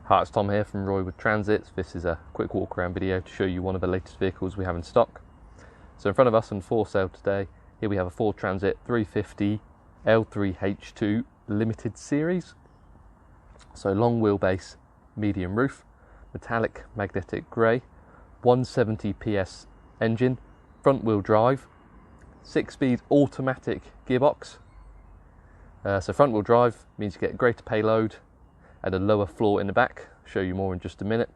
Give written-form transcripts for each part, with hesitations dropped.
Hi, it's Tom here from Roywood Transits. This is a quick walk around video to show you one of the latest vehicles we have in stock. So in front of us and for sale today, here we have a Ford Transit 350 L3H2 Limited Series. So long wheelbase, medium roof, metallic magnetic grey, 170 PS engine, front wheel drive, 6-speed automatic gearbox. So front wheel drive means you get greater payload and a lower floor in the back. Show you more in just a minute.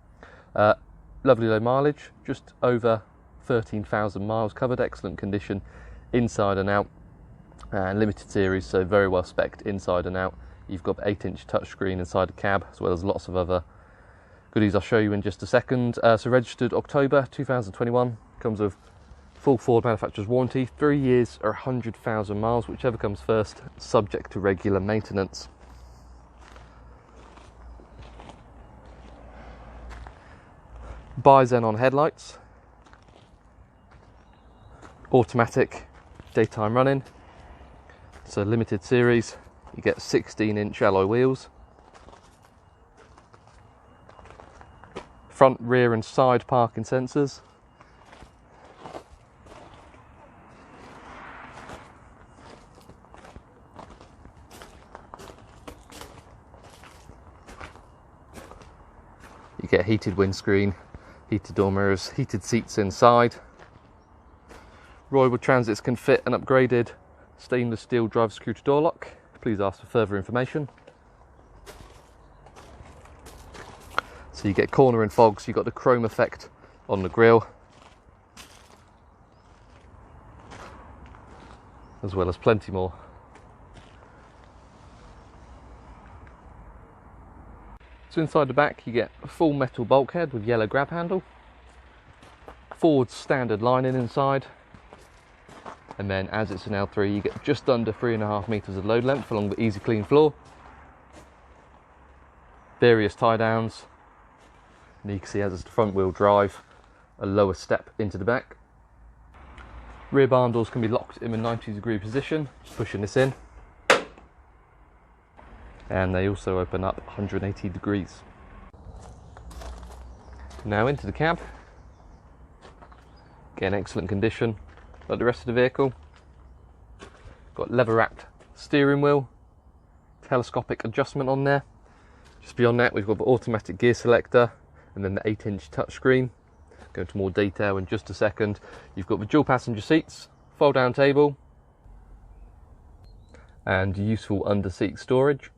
Lovely low mileage, just over 13,000 miles covered, excellent condition inside and out, and limited series, so very well spec'd inside and out. You've got 8-inch touchscreen inside the cab, as well as lots of other goodies I'll show you in just a second. So registered October 2021, comes with full Ford manufacturer's warranty, 3 years or 100,000 miles, whichever comes first, subject to regular maintenance. Bi-xenon headlights, automatic daytime running, so limited series. You get 16-inch alloy wheels, front, rear and side parking sensors, you get heated windscreen, heated door mirrors, heated seats inside. Roywood Transits can fit an upgraded stainless steel driver security door lock. Please ask for further information. So you get corner and fogs, you've got the chrome effect on the grille, as well as plenty more. So inside the back you get a full metal bulkhead with yellow grab handle, Ford's standard lining inside, and then as it's an L3 you get just under 3.5 metres of load length along the easy clean floor, various tie downs, and you can see as it's the front wheel drive, a lower step into the back. Rear barn doors can be locked in a 90-degree position, just pushing this in. And they also open up 180 degrees. Now into the cab. Again, excellent condition, like the rest of the vehicle. Got leather wrapped steering wheel, telescopic adjustment on there. Just beyond that, we've got the automatic gear selector and then the 8-inch touchscreen. Go into more detail in just a second. You've got the dual passenger seats, fold down table, and useful under seat storage.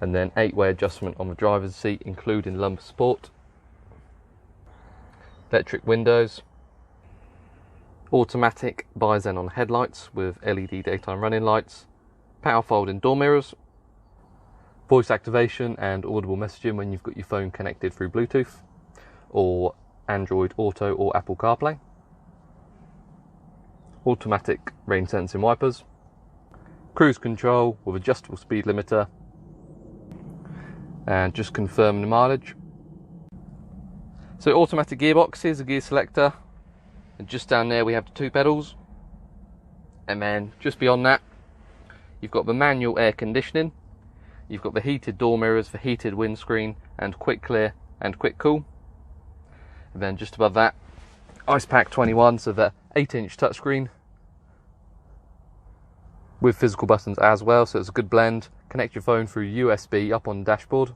And then 8-way adjustment on the driver's seat, including lumbar support. Electric windows. Automatic Bi-xenon headlights with LED daytime running lights. Power folding door mirrors. Voice activation and audible messaging when you've got your phone connected through Bluetooth or Android Auto or Apple CarPlay. Automatic rain sensing wipers. Cruise control with adjustable speed limiter. And just confirm the mileage. So automatic gearbox, here's the gear selector, and just down there we have the 2 pedals, and then just beyond that you've got the manual air conditioning, you've got the heated door mirrors for heated windscreen and quick clear and quick cool, and then just above that Ice Pack 21, so the 8-inch touchscreen with physical buttons as well, so it's a good blend. Connect your phone through USB up on the dashboard,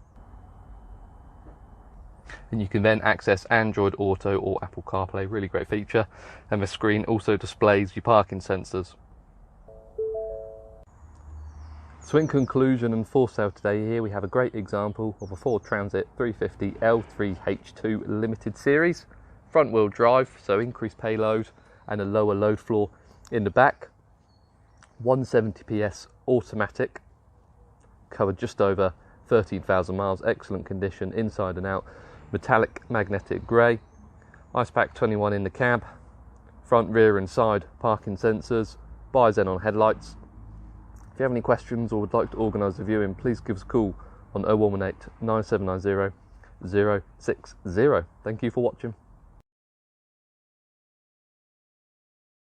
and you can then access Android Auto or Apple CarPlay, really great feature. And the screen also displays your parking sensors. So in conclusion and for sale today, here we have a great example of a Ford Transit 350 L3H2 Limited Series. Front wheel drive, so increased payload and a lower load floor in the back. 170 PS automatic, covered just over 13,000 miles, excellent condition inside and out, metallic magnetic grey, Ice Pack 21 in the cab, front, rear and side parking sensors, Bi-xenon headlights. If you have any questions or would like to organise a viewing, please give us a call on 0118 9790 060. Thank you for watching.